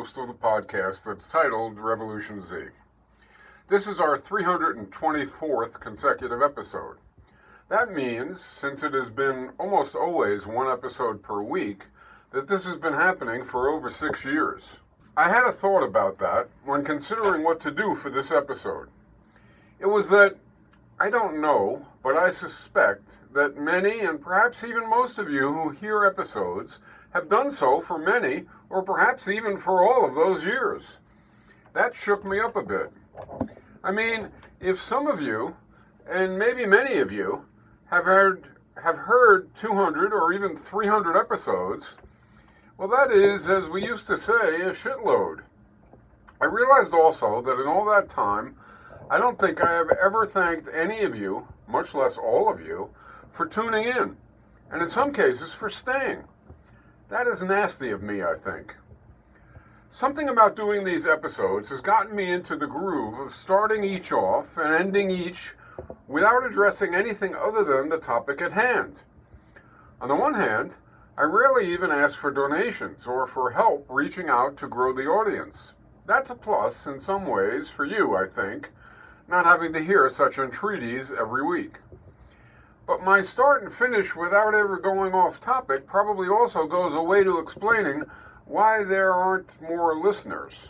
host of the podcast that's titled RevolutionZ. This is our 324th consecutive episode. That means, since it has been almost always one episode per week, that this has been happening for over 6 years. I had a thought about that when considering what to do for this episode. It was that, I don't know, but I suspect that many, and perhaps even most of you who hear episodes, have done so for many, or perhaps even for all of those years. That shook me up a bit. I mean, if some of you, and maybe many of you, have heard 200 or even 300 episodes, well, that is, as we used to say, a shitload. I realized also that in all that time, I don't think I have ever thanked any of you, much less all of you, for tuning in, and in some cases for staying. That is nasty of me, I think. Something about doing these episodes has gotten me into the groove of starting each off and ending each without addressing anything other than the topic at hand. On the one hand, I rarely even ask for donations or for help reaching out to grow the audience. That's a plus in some ways for you, I think, not having to hear such entreaties every week. But my start and finish without ever going off topic probably also goes a way to explaining why there aren't more listeners.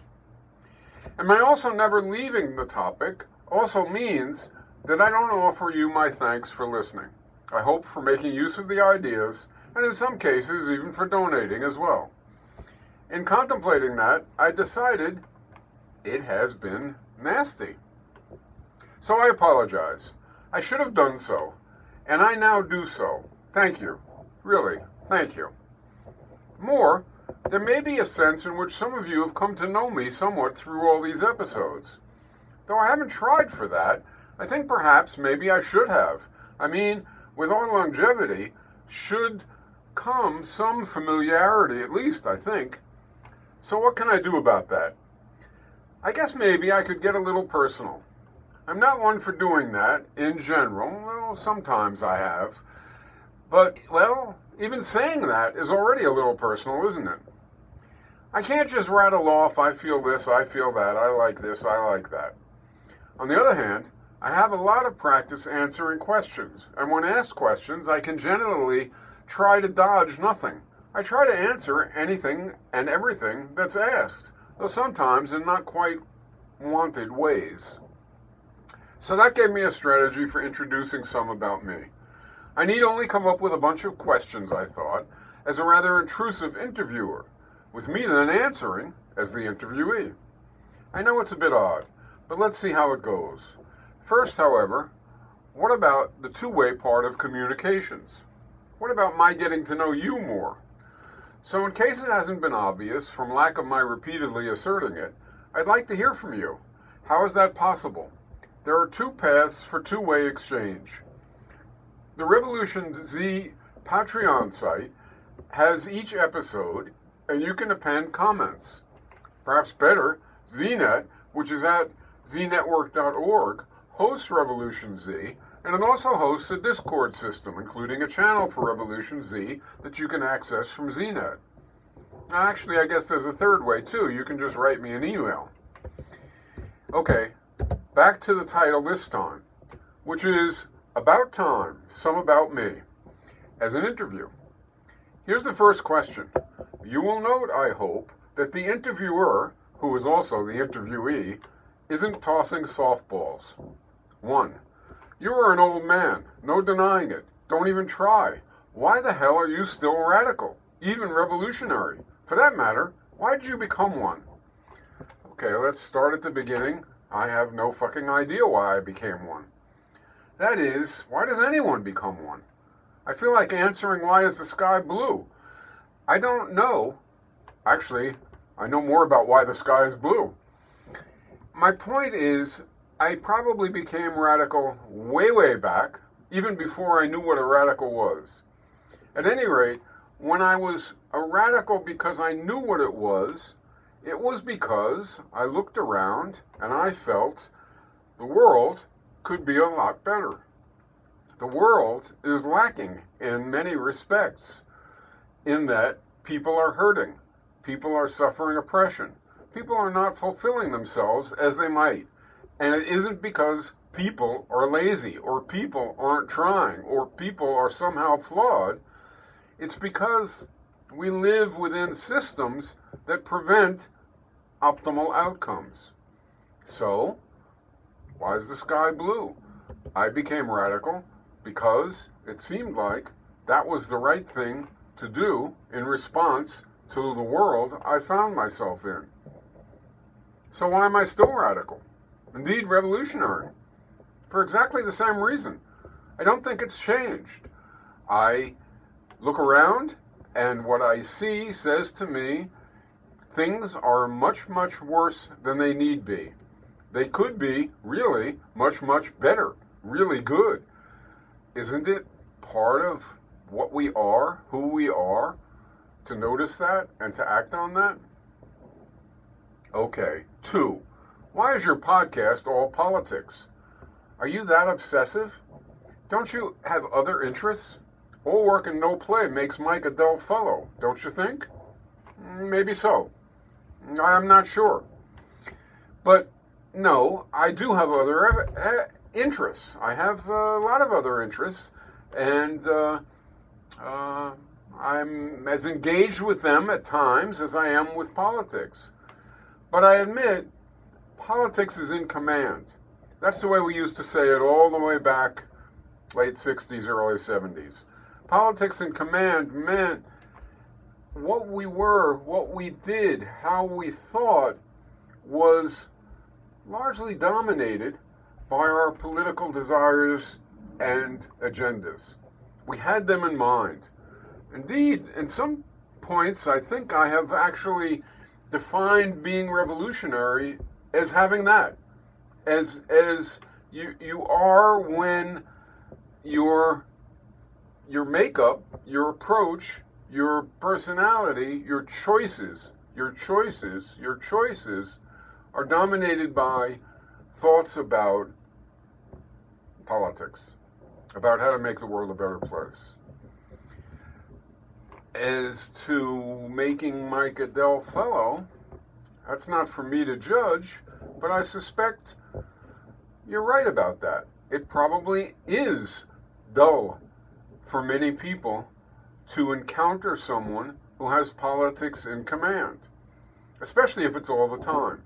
And my also never leaving the topic also means that I don't offer you my thanks for listening. I hope for making use of the ideas, and in some cases even for donating as well. In contemplating that, I decided it has been nasty. So I apologize. I should have done so. And I now do so. Thank you. Really, thank you. More, there may be a sense in which some of you have come to know me somewhat through all these episodes. Though I haven't tried for that, I think perhaps maybe I should have. I mean, with our longevity, should come some familiarity at least, I think. So what can I do about that? I guess maybe I could get a little personal. I'm not one for doing that, in general. Well, sometimes I have. But, well, even saying that is already a little personal, isn't it? I can't just rattle off, I feel this, I feel that, I like this, I like that. On the other hand, I have a lot of practice answering questions, and when asked questions, I can generally try to dodge nothing. I try to answer anything and everything that's asked, though sometimes in not quite wanted ways. So that gave me a strategy for introducing some about me. I need only come up with a bunch of questions, I thought, as a rather intrusive interviewer, with me then answering as the interviewee. I know it's a bit odd, but let's see how it goes. First, however, what about the two-way part of communications? What about my getting to know you more? So in case it hasn't been obvious from lack of my repeatedly asserting it, I'd like to hear from you. How is that possible? There are two paths for two-way exchange. The RevolutionZ Patreon site has each episode, and you can append comments. Perhaps better, ZNet, which is at znetwork.org, hosts RevolutionZ, and it also hosts a Discord system, including a channel for RevolutionZ that you can access from ZNet. Actually, I guess there's a third way, too. You can just write me an email. Okay. Back to the title this time, which is About Time, Some About Me, as an interview. Here's the first question. You will note, I hope, that the interviewer, who is also the interviewee, isn't tossing softballs. 1. You are an old man, no denying it. Don't even try. Why the hell are you still radical, even revolutionary? For that matter, why did you become one? Okay, let's start at the beginning. I have no fucking idea why I became one. That is, why does anyone become one? I feel like answering why is the sky blue? I don't know. Actually, I know more about why the sky is blue. My point is, I probably became radical way, way back, even before I knew what a radical was. At any rate, when I was a radical because I knew what it was because I looked around and I felt the world could be a lot better. The world is lacking in many respects, in that people are hurting, people are suffering oppression, people are not fulfilling themselves as they might. And it isn't because people are lazy, or people aren't trying, or people are somehow flawed. It's because we live within systems that prevent optimal outcomes. So, why is the sky blue? I became radical because it seemed like that was the right thing to do in response to the world I found myself in. So why am I still radical? Indeed, revolutionary. For exactly the same reason. I don't think it's changed. I look around, and what I see says to me, things are much, much worse than they need be. They could be really much, much better, really good. Isn't it part of what we are, who we are, to notice that and to act on that? Okay, 2. Why is your podcast all politics? Are you that obsessive? Don't you have other interests? All work and no play makes Mike a dull fellow, don't you think? Maybe so. I'm not sure. But no, I do have other interests. I have a lot of other interests, and I'm as engaged with them at times as I am with politics. But I admit, politics is in command. That's the way we used to say it all the way back, late 60s, early 70s. Politics in command meant what we were, what we did, how we thought was largely dominated by our political desires and agendas. We had them in mind. Indeed, in some points, I think I have actually defined being revolutionary as having that. As you are when your makeup, your approach, your personality, your choices are dominated by thoughts about politics, about how to make the world a better place. As to making Mike a dull fellow, that's not for me to judge, but I suspect you're right about that. It probably is dull for many people to encounter someone who has politics in command, especially if it's all the time.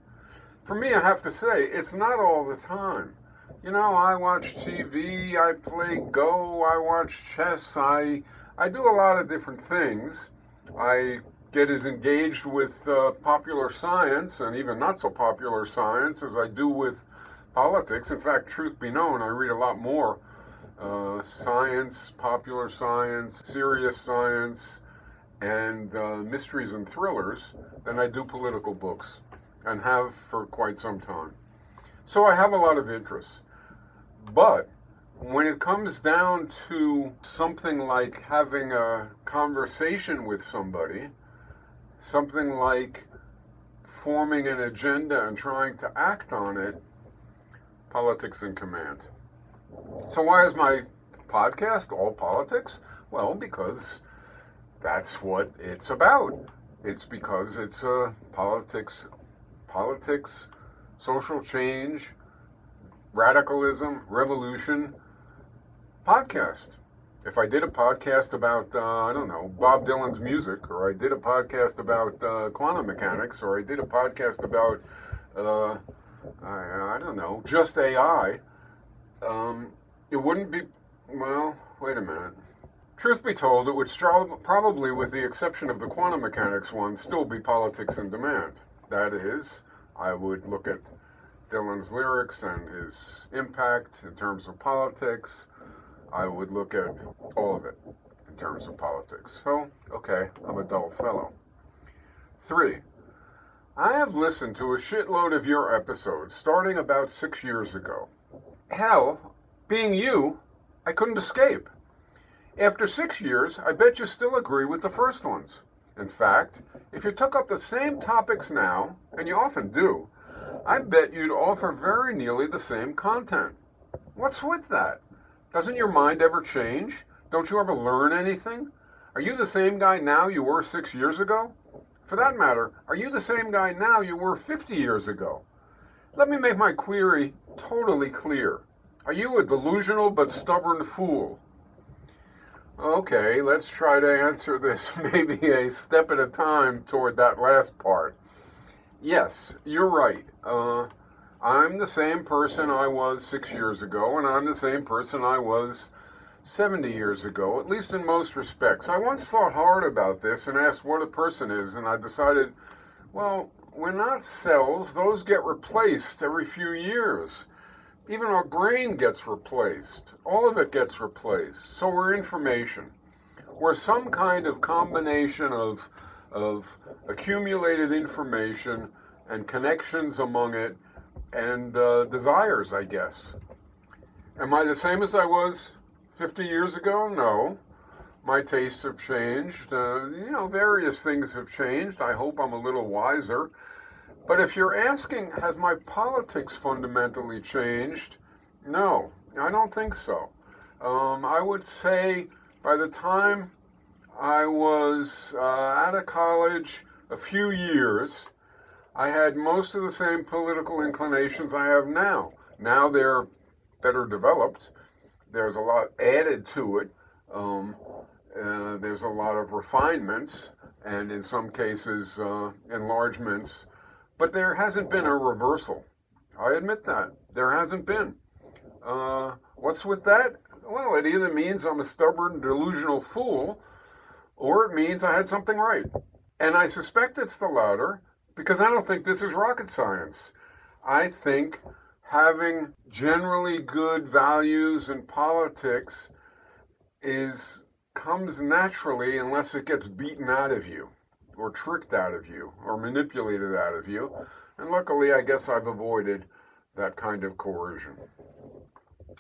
For me, I have to say, it's not all the time. You know, I watch TV, I play Go, I watch chess, I do a lot of different things. I get as engaged with popular science, and even not so popular science, as I do with politics. In fact, truth be known, I read a lot more science, popular science, serious science, and mysteries and thrillers than I do political books, and have for quite some time. So I have a lot of interests. But when it comes down to something like having a conversation with somebody, something like forming an agenda and trying to act on it, politics in command. So why is my podcast all politics? Well, because that's what it's about. It's because it's a politics, social change, radicalism, revolution podcast. If I did a podcast about, Bob Dylan's music, or I did a podcast about quantum mechanics, or I did a podcast about, just AI, it wouldn't be, well, wait a minute. Truth be told, it would probably, with the exception of the quantum mechanics one, still be politics in demand. That is, I would look at Dylan's lyrics and his impact in terms of politics. I would look at all of it in terms of politics. So, okay, I'm a dull fellow. 3. I have listened to a shitload of your episodes starting about 6 years ago. Hell, being you, I couldn't escape. After 6 years, I bet you still agree with the first ones. In fact, if you took up the same topics now, and you often do, I bet you'd offer very nearly the same content. What's with that? Doesn't your mind ever change? Don't you ever learn anything? Are you the same guy now you were 6 years ago? For that matter, are you the same guy now you were 50 years ago? Let me make my query totally clear. Are you a delusional but stubborn fool? Okay, let's try to answer this maybe a step at a time toward that last part. Yes, you're right. I'm the same person I was 6 years ago, and I'm the same person I was 70 years ago, at least in most respects. I once thought hard about this and asked what a person is, and I decided, well, we're not cells. Those get replaced every few years. Even our brain gets replaced. All of it gets replaced. So we're information. We're some kind of combination of accumulated information and connections among it and desires, I guess. Am I the same as I was 50 years ago? No. My tastes have changed. Various things have changed. I hope I'm a little wiser. But if you're asking, has my politics fundamentally changed? No, I don't think so. I would say by the time I was out of college a few years, I had most of the same political inclinations I have now. Now they're better developed. There's a lot added to it. There's a lot of refinements and in some cases enlargements. But there hasn't been a reversal. I admit that. There hasn't been. What's with that? Well, it either means I'm a stubborn, delusional fool, or it means I had something right. And I suspect it's the latter, because I don't think this is rocket science. I think having generally good values in politics comes naturally unless it gets beaten out of you, or tricked out of you, or manipulated out of you. And luckily, I guess I've avoided that kind of coercion.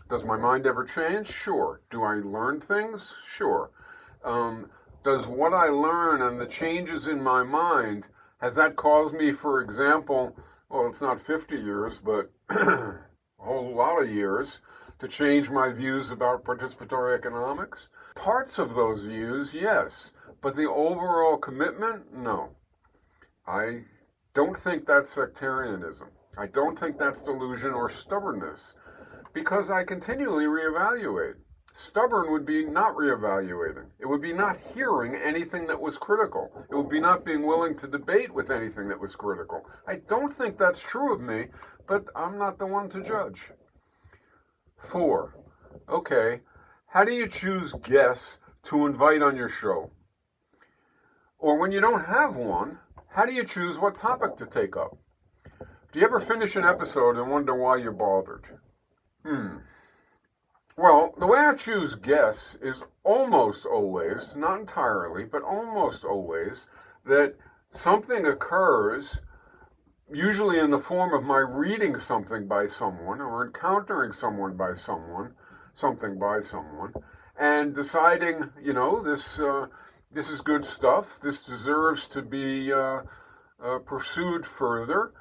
Does my mind ever change? Sure. Do I learn things? Sure. Does what I learn and the changes in my mind, has that caused me, for example, well, it's not 50 years, but a whole lot of years, to change my views about participatory economics? Parts of those views, yes. But the overall commitment, no. I don't think that's sectarianism. I don't think that's delusion or stubbornness, because I continually reevaluate. Stubborn would be not reevaluating. It would be not hearing anything that was critical. It would be not being willing to debate with anything that was critical. I don't think that's true of me, but I'm not the one to judge. 4. Okay, how do you choose guests to invite on your show? Or when you don't have one, how do you choose what topic to take up? Do you ever finish an episode and wonder why you bothered? Well, the way I choose guests is almost always, not entirely, but almost always, that something occurs, usually in the form of my reading something by someone or encountering someone by someone, something by someone, and deciding, this is good stuff, this deserves to be pursued further.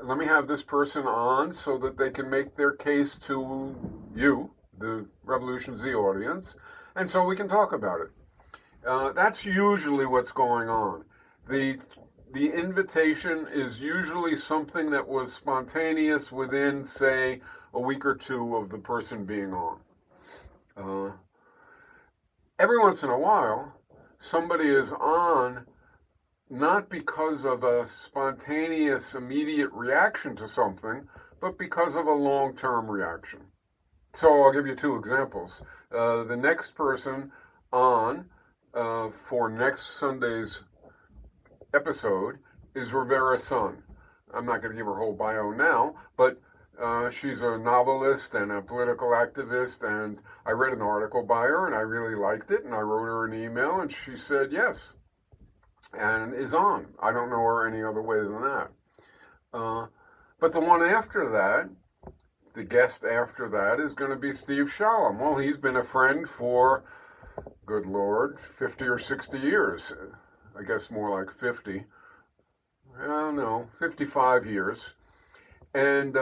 Let me have this person on so that they can make their case to you, the RevolutionZ audience, and so we can talk about it. That's usually what's going on. The invitation is usually something that was spontaneous within, say, a week or two of the person being on. Every once in a while, somebody is on not because of a spontaneous, immediate reaction to something, but because of a long-term reaction. So I'll give you 2 examples. The next person on for next Sunday's episode is Rivera's son. I'm not going to give her whole bio now, but she's a novelist and a political activist, and I read an article by her, and I really liked it, and I wrote her an email, and she said yes, and is on. I don't know her any other way than that. But the one after that, the guest after that, is going to be Steve Shalom. Well, he's been a friend for, good Lord, 50 or 60 years. I guess more like 50. I don't know, 55 years. And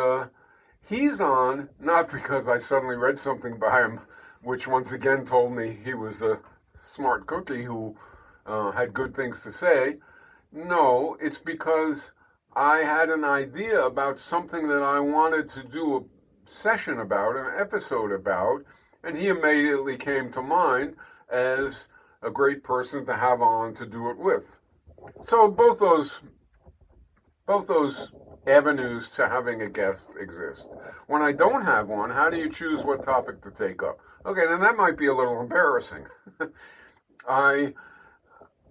he's on, not because I suddenly read something by him, which once again told me he was a smart cookie who had good things to say. No, it's because I had an idea about something that I wanted to do a session about, an episode about, and he immediately came to mind as a great person to have on to do it with. So both those avenues to having a guest exist. When I don't have one, how do you choose what topic to take up? Okay, then that might be a little embarrassing.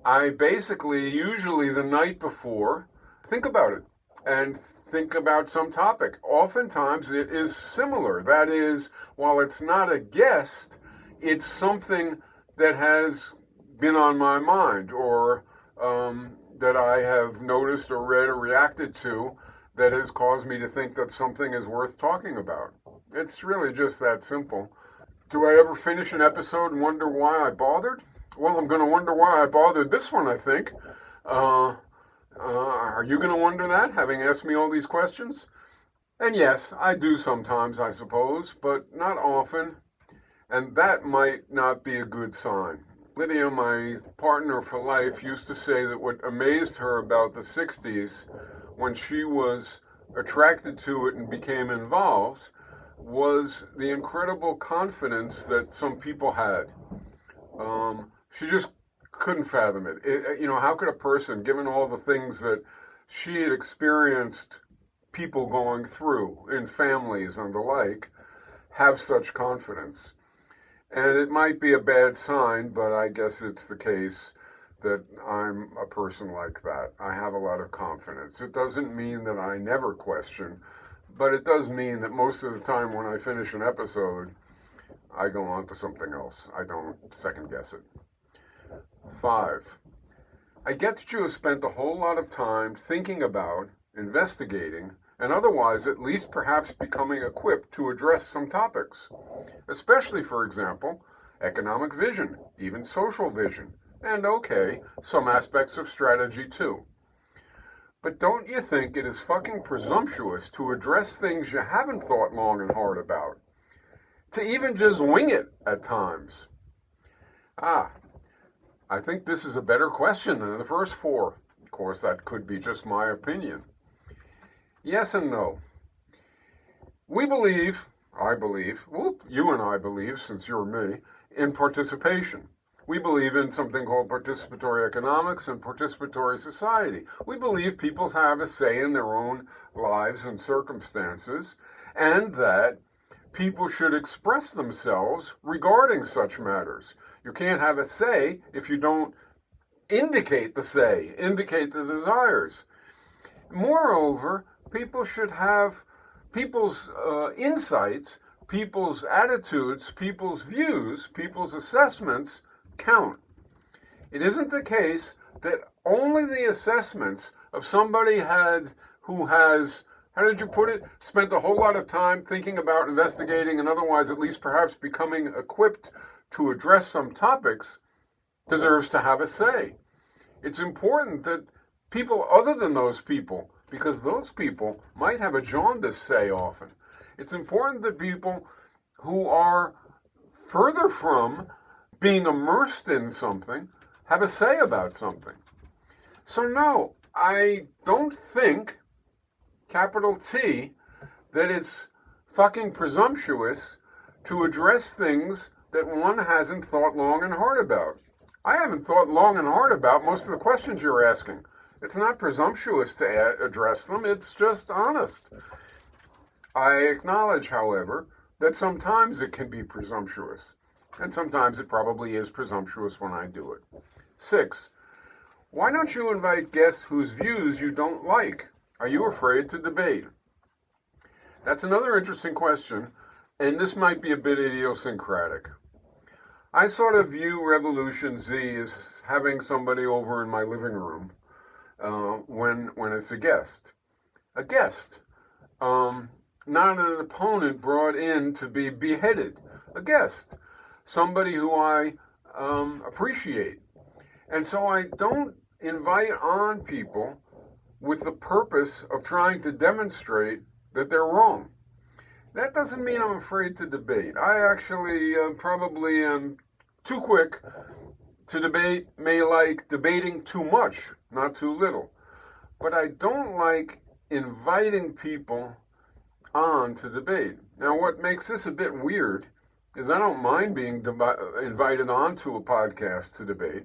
I basically, usually the night before, think about it and think about some topic. Oftentimes it is similar. That is, while it's not a guest, it's something that has been on my mind or that I have noticed or read or reacted to that has caused me to think that something is worth talking about. It's really just that simple. Do I ever finish an episode and wonder why I bothered? Well, I'm going to wonder why I bothered this one, I think. Are you going to wonder that, having asked me all these questions? And yes, I do sometimes, I suppose, but not often. And that might not be a good sign. Lydia, my partner for life, used to say that what amazed her about the 60s, when she was attracted to it and became involved, was the incredible confidence that some people had. She just couldn't fathom it. How could a person, given all the things that she had experienced people going through in families and the like, have such confidence? And it might be a bad sign, but I guess it's the case that I'm a person like that. I have a lot of confidence. It doesn't mean that I never question, but it does mean that most of the time when I finish an episode, I go on to something else. I don't second guess it. 5. I get that you have spent a whole lot of time thinking about, investigating, and otherwise at least perhaps becoming equipped to address some topics, especially, for example, economic vision, even social vision, and okay, some aspects of strategy too. But don't you think it is fucking presumptuous to address things you haven't thought long and hard about? To even just wing it at times? I think this is a better question than the first 4. Of course, that could be just my opinion. Yes and no. I believe, you and I believe, since you're me, in participation. We believe in something called participatory economics and participatory society. We believe people have a say in their own lives and circumstances, and that people should express themselves regarding such matters. You can't have a say if you don't indicate the say, indicate the desires. Moreover, people should have people's insights, people's attitudes, people's views, people's assessments count. It isn't the case that only the assessments of somebody who has, how did you put it, spent a whole lot of time thinking about, investigating, and otherwise at least perhaps becoming equipped to address some topics, deserves to have a say. It's important that people other than those people, because those people might have a jaundiced say often. It's important that people who are further from being immersed in something have a say about something. So no, I don't think, capital T, that it's fucking presumptuous to address things that one hasn't thought long and hard about. I haven't thought long and hard about most of the questions you're asking. It's not presumptuous to address them, it's just honest. I acknowledge, however, that sometimes it can be presumptuous, and sometimes it probably is presumptuous when I do it. 6. Why don't you invite guests whose views you don't like? Are you afraid to debate? That's another interesting question, and this might be a bit idiosyncratic. I sort of view RevolutionZ as having somebody over in my living room when it's a guest. A guest. Not an opponent brought in to be beheaded. A guest. Somebody who I appreciate. And so I don't invite on people with the purpose of trying to demonstrate that they're wrong. That doesn't mean I'm afraid to debate. I actually probably am too quick to debate, may like debating too much not too little. But I don't like inviting people on to debate. Now, what makes this a bit weird is I don't mind being invited on to a podcast to debate.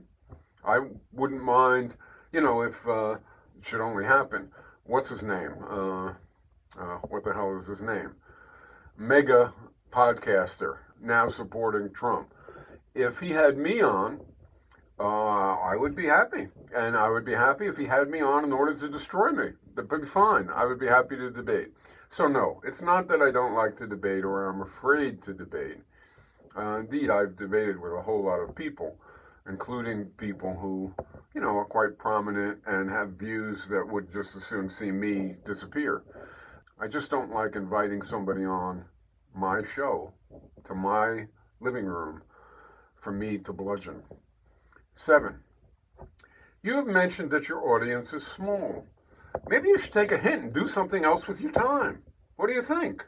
I wouldn't mind, if it should only happen. What's his name? What the hell is his name? Mega podcaster, now supporting Trump. If he had me on, I would be happy. And I would be happy if he had me on in order to destroy me. That'd be fine. I would be happy to debate. So no, it's not that I don't like to debate or I'm afraid to debate. Indeed, I've debated with a whole lot of people, including people who, are quite prominent and have views that would just as soon see me disappear. I just don't like inviting somebody on my show, to my living room, for me to bludgeon. 7. You have mentioned that your audience is small. Maybe you should take a hint and do something else with your time. What do you think?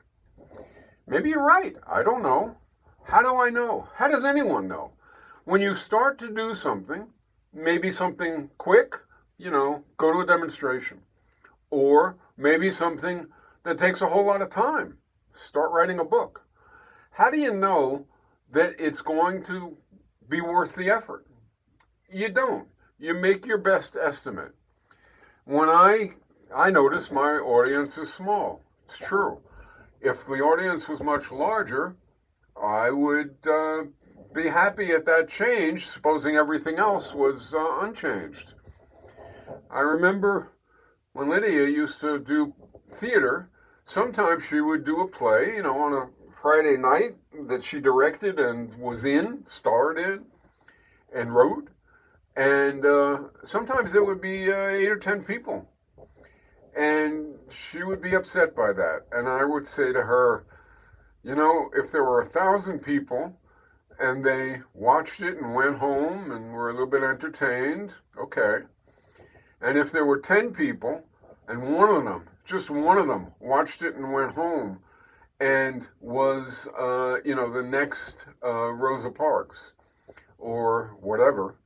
Maybe you're right. I don't know. How do I know? How does anyone know? When you start to do something, maybe something quick, go to a demonstration. Or maybe something that takes a whole lot of time. Start writing a book. How do you know that it's going to be worth the effort? You don't. You make your best estimate. When I notice my audience is small. It's true. If the audience was much larger, I would be happy at that change, supposing everything else was unchanged. I remember when Lydia used to do theater, sometimes she would do a play, on a Friday night that she directed and was in, starred in, and wrote. And sometimes there would be 8 or 10 people. And she would be upset by that. And I would say to her, if there were 1,000 people and they watched it and went home and were a little bit entertained, okay. And if there were 10 people and one of them, just one of them, watched it and went home and was, the next Rosa Parks or whatever,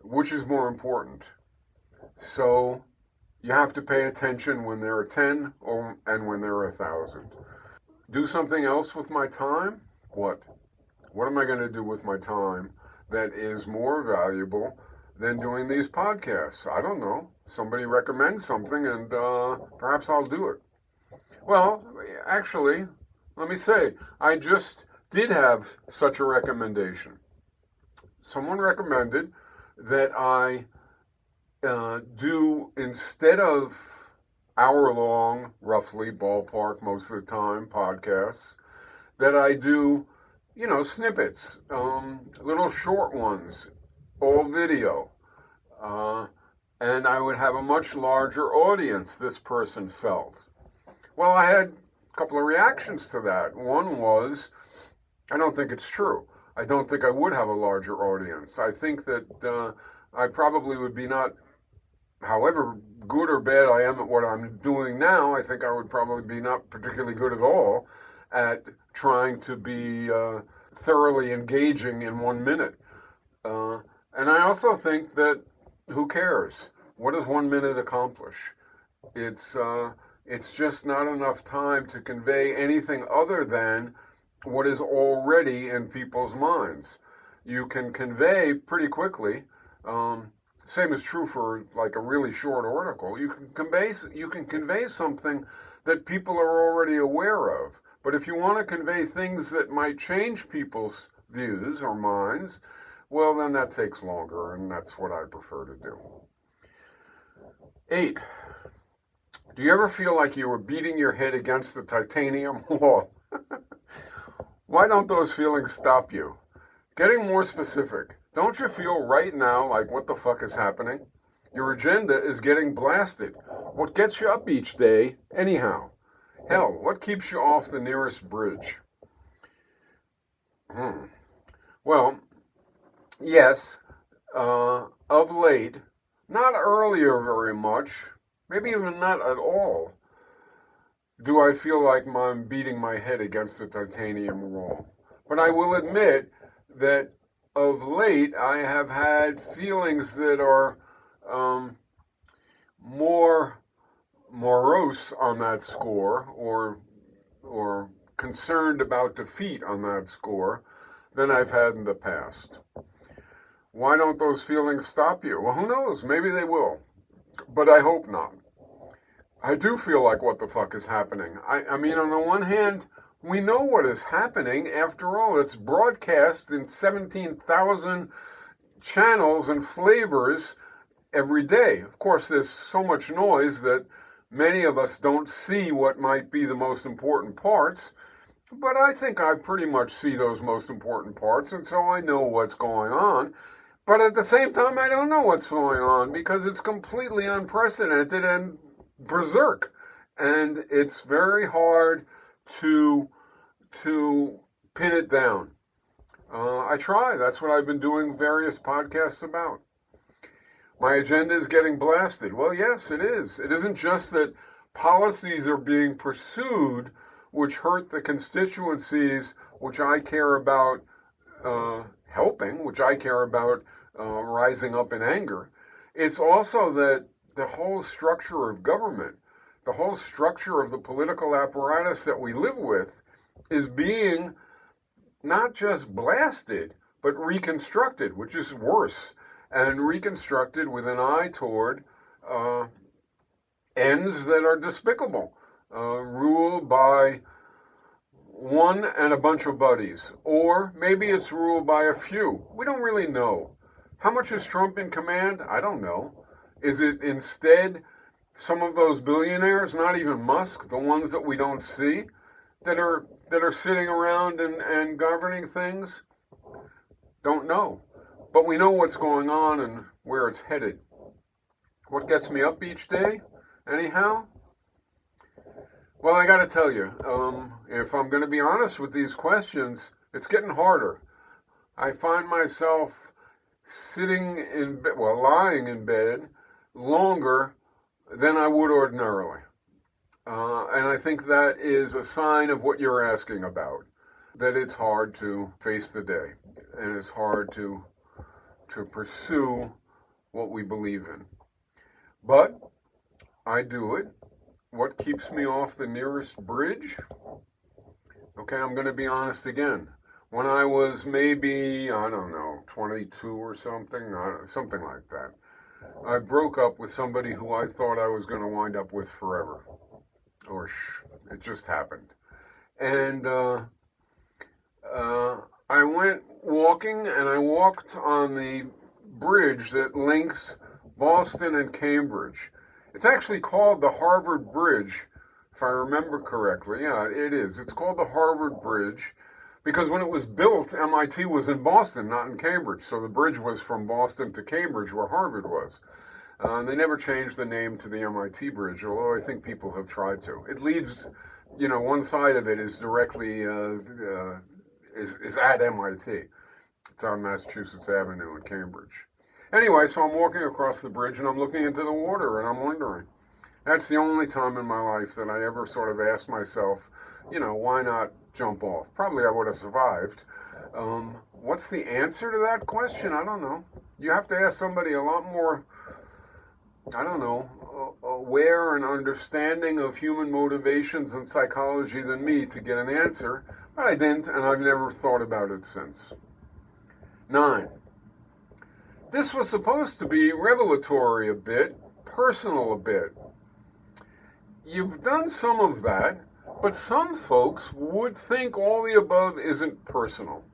which is more important? So you have to pay attention when there are 10 and when there are 1,000. Do something else with my time? What? What am I going to do with my time that is more valuable than doing these podcasts? I don't know. Somebody recommends something and perhaps I'll do it. Well, actually, let me say, I just did have such a recommendation. Someone recommended that I do, instead of hour-long, roughly, ballpark most of the time, podcasts, that I do, snippets, little short ones, all video. And I would have a much larger audience, this person felt. Well, I had a couple of reactions to that. One was, I don't think it's true. I don't think I would have a larger audience. I think that I probably would be not, however good or bad I am at what I'm doing now, I think I would probably be not particularly good at all at trying to be thoroughly engaging in 1 minute. And I also think that, who cares? What does 1 minute accomplish? It's just not enough time to convey anything other than what is already in people's minds. You can convey pretty quickly. Same is true for like a really short article. You can convey something that people are already aware of. But if you want to convey things that might change people's views or minds, well, then that takes longer, and that's what I prefer to do. 8. Do you ever feel like you were beating your head against the titanium wall? Why don't those feelings stop you? Getting more specific, don't you feel right now like what the fuck is happening? Your agenda is getting blasted. What gets you up each day, anyhow? Hell, what keeps you off the nearest bridge? Well, yes, of late, not earlier very much, maybe even not at all, do I feel like I'm beating my head against the titanium wall. But I will admit that of late I have had feelings that are more morose on that score, or concerned about defeat on that score than I've had in the past. Why don't those feelings stop you? Well, who knows? Maybe they will, but I hope not. I do feel like what the fuck is happening. I mean, on the one hand, we know what is happening. After all, it's broadcast in 17,000 channels and flavors every day. Of course, there's so much noise that many of us don't see what might be the most important parts, but I think I pretty much see those most important parts, and so I know what's going on. But at the same time, I don't know what's going on because it's completely unprecedented and berserk, and it's very hard to pin it down. I try. That's what I've been doing various podcasts about. My agenda is getting blasted. Well, yes, it is. It isn't just that policies are being pursued which hurt the constituencies which I care about helping, which I care about rising up in anger. It's also that the whole structure of government, the whole structure of the political apparatus that we live with is being not just blasted, but reconstructed, which is worse, and reconstructed with an eye toward ends that are despicable, ruled by one and a bunch of buddies, or maybe it's ruled by a few. We don't really know. How much is Trump in command? I don't know. Is it instead some of those billionaires, not even Musk, the ones that we don't see, that are sitting around and governing things? Don't know. But we know what's going on and where it's headed. What gets me up each day, anyhow? Well, I got to tell you, if I'm going to be honest with these questions, it's getting harder. I find myself lying in bed longer than I would ordinarily. And I think that is a sign of what you're asking about, that it's hard to face the day, and it's hard to pursue what we believe in. But I do it. What keeps me off the nearest bridge? Okay, I'm going to be honest again. When I was maybe, 22 or something like that, I broke up with somebody who I thought I was going to wind up with forever. It just happened. And I went walking, and I walked on the bridge that links Boston and Cambridge. It's actually called the Harvard Bridge, if I remember correctly. Yeah, it is. It's called the Harvard Bridge because when it was built, MIT was in Boston, not in Cambridge. So the bridge was from Boston to Cambridge, where Harvard was. They never changed the name to the MIT Bridge, although I think people have tried to. It leads, one side of it is directly, is at MIT. It's on Massachusetts Avenue in Cambridge. Anyway, so I'm walking across the bridge and I'm looking into the water and I'm wondering. That's the only time in my life that I ever sort of asked myself, why not jump off? Probably I would have survived. What's the answer to that question? I don't know. You have to ask somebody a lot more, aware and understanding of human motivations and psychology than me to get an answer. But I didn't, and I've never thought about it since. 9. This was supposed to be revelatory a bit, personal a bit. You've done some of that, but some folks would think all the above isn't personal.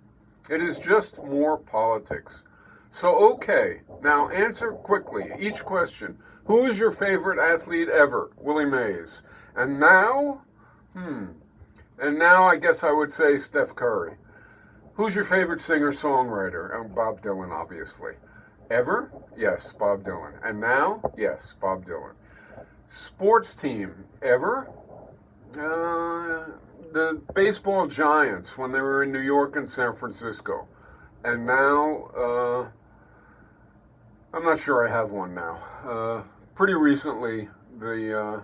It is just more politics. So, okay, now answer quickly each question. Who is your favorite athlete ever? Willie Mays. And now? And now I guess I would say Steph Curry. Who's your favorite singer-songwriter? Bob Dylan, obviously. Ever? Yes, Bob Dylan. And now? Yes, Bob Dylan. Sports team? Ever? The baseball Giants when they were in New York and San Francisco. And now, I'm not sure I have one now. Pretty recently, the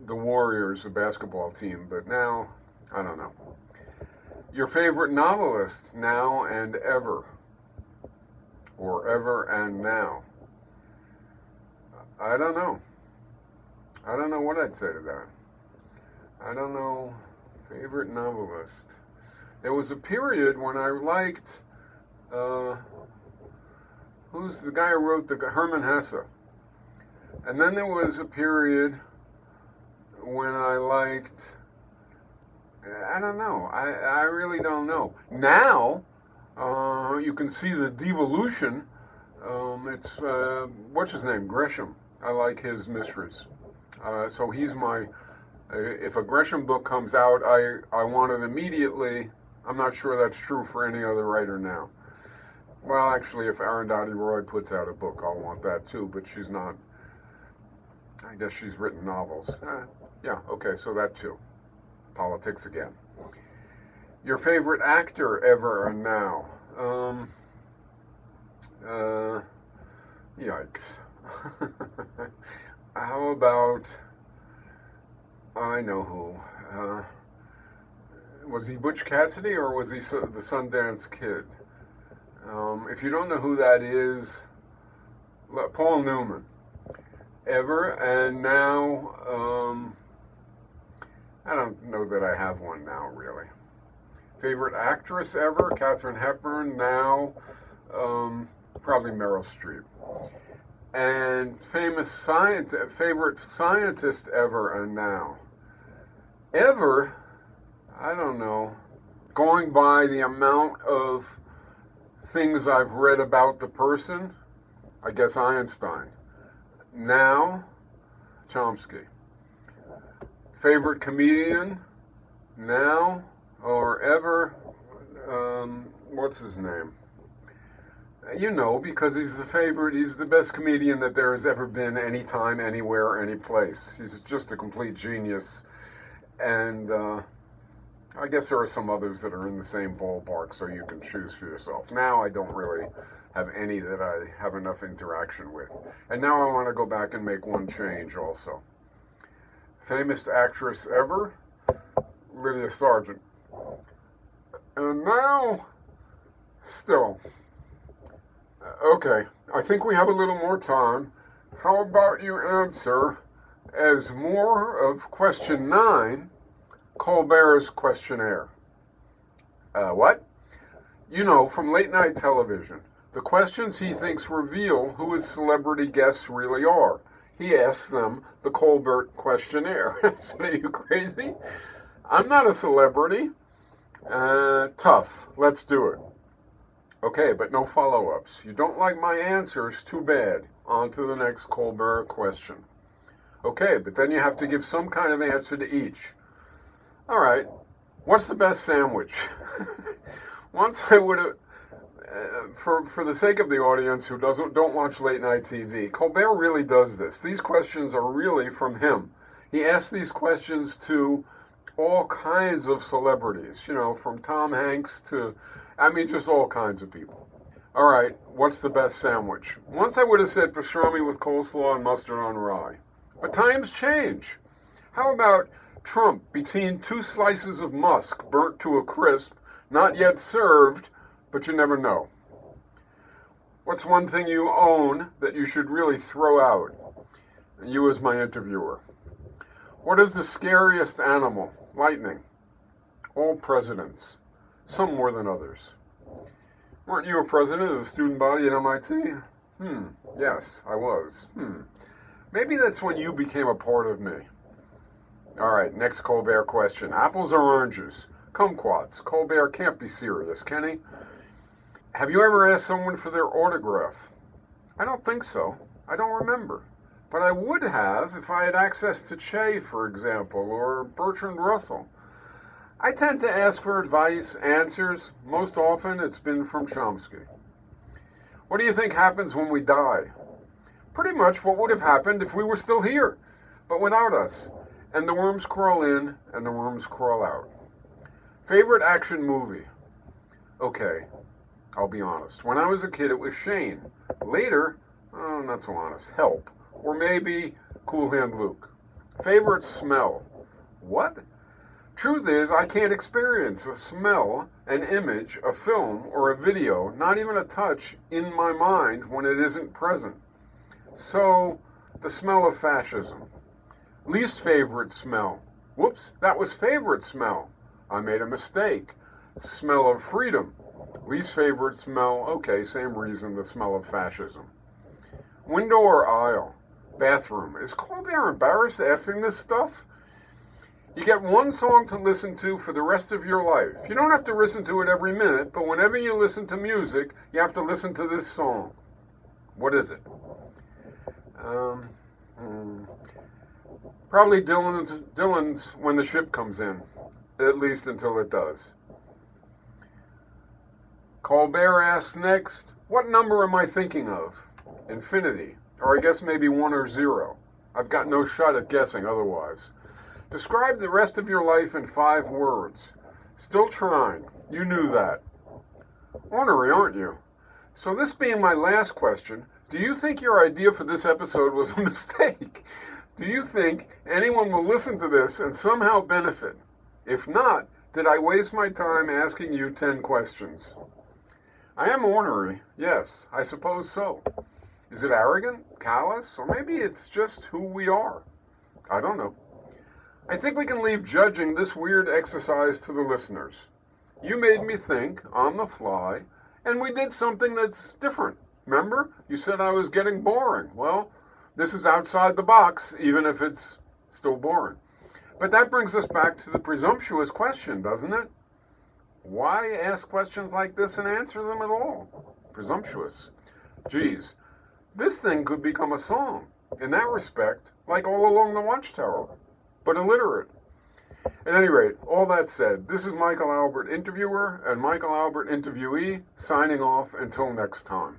Warriors, the basketball team, but now, I don't know. Your favorite novelist, now and ever, or ever and now. I don't know. I don't know what I'd say to that. I don't know. Favorite novelist. There was a period when I liked, who's the guy who wrote Hermann Hesse. And then there was a period when I liked, I don't know. I really don't know. Now, you can see the devolution. It's, what's his name? Gresham. I like his mysteries. So he's my, if a Gresham book comes out, I want it immediately. I'm not sure that's true for any other writer now. Well, actually, if Arundhati Roy puts out a book, I'll want that too, but she's not, I guess she's written novels. Yeah, okay, so that too. Politics again. Your favorite actor ever and now? Yikes. How about, I know who. Was he Butch Cassidy or was he the Sundance Kid? If you don't know who that is, Paul Newman. Ever, and now, I don't know that I have one now, really. Favorite actress ever? Katharine Hepburn. Now, probably Meryl Streep. And favorite scientist ever and now. Ever, I don't know. Going by the amount of things I've read about the person, I guess Einstein. Now, Chomsky. Favorite comedian? Now or ever? What's his name? You know, because he's the favorite, he's the best comedian that there has ever been, anytime, anywhere, any place. He's just a complete genius. And I guess there are some others that are in the same ballpark, so you can choose for yourself. Now I don't really have any that I have enough interaction with. And now I want to go back and make one change also. Famous actress ever? Lydia Sargent. And now, still. Okay, I think we have a little more time. How about you answer as more of question 9, Colbert's questionnaire? What? You know, from late night television, the questions he thinks reveal who his celebrity guests really are. He asks them the Colbert questionnaire. So are you crazy? I'm not a celebrity. Tough. Let's do it. Okay, but no follow-ups. You don't like my answers? Too bad. On to the next Colbert question. Okay, but then you have to give some kind of answer to each. All right. What's the best sandwich? Once I would have, for the sake of the audience who don't watch late night TV, Colbert really does this. These questions are really from him. He asks these questions to all kinds of celebrities, you know, from Tom Hanks to, just all kinds of people. All right, what's the best sandwich? Once I would have said pastrami with coleslaw and mustard on rye. But times change. How about Trump between 2 slices of musk burnt to a crisp, not yet served, but you never know? What's one thing you own that you should really throw out? You as my interviewer. What is the scariest animal? Lightning. All presidents. Some more than others. Weren't you a president of the student body at MIT? Yes, I was. Maybe that's when you became a part of me. All right, next Colbert question. Apples or oranges? Kumquats. Colbert can't be serious, can he? Have you ever asked someone for their autograph? I don't think so. I don't remember. But I would have if I had access to Che, for example, or Bertrand Russell. I tend to ask for advice, answers. Most often it's been from Chomsky. What do you think happens when we die? Pretty much what would have happened if we were still here, but without us. And the worms crawl in and the worms crawl out. Favorite action movie? Okay, I'll be honest. When I was a kid, it was Shane. Later, not so honest, Help. Or maybe Cool Hand Luke. Favorite smell? What? Truth is, I can't experience a smell, an image, a film, or a video, not even a touch, in my mind when it isn't present. So, The smell of fascism. Least favorite smell. Whoops, that was favorite smell. I made a mistake. Smell of freedom. Least favorite smell. Okay, same reason, the smell of fascism. Window or aisle? Bathroom. Is Colbert embarrassed asking this stuff? You get one song to listen to for the rest of your life. You don't have to listen to it every minute, but whenever you listen to music, you have to listen to this song. What is it? Probably Dylan's When the Ship Comes In, at least until it does. Colbert asks next, what number am I thinking of? Infinity, or I guess maybe 1 or 0. I've got no shot at guessing otherwise. Describe the rest of your life in 5 words. Still trying. You knew that. Ornery, aren't you? So this being my last question, do you think your idea for this episode was a mistake? Do you think anyone will listen to this and somehow benefit? If not, did I waste my time asking you 10 questions? I am ornery, yes, I suppose so. Is it arrogant, callous, or maybe it's just who we are? I don't know. I think we can leave judging this weird exercise to the listeners. You made me think on the fly, and we did something that's different. Remember? You said I was getting boring. Well, this is outside the box, even if it's still boring. But that brings us back to the presumptuous question, doesn't it? Why ask questions like this and answer them at all? Presumptuous. Geez, this thing could become a song. In that respect, like All Along the Watchtower, but illiterate. At any rate, all that said, this is Michael Albert, interviewer, and Michael Albert, interviewee, signing off until next time.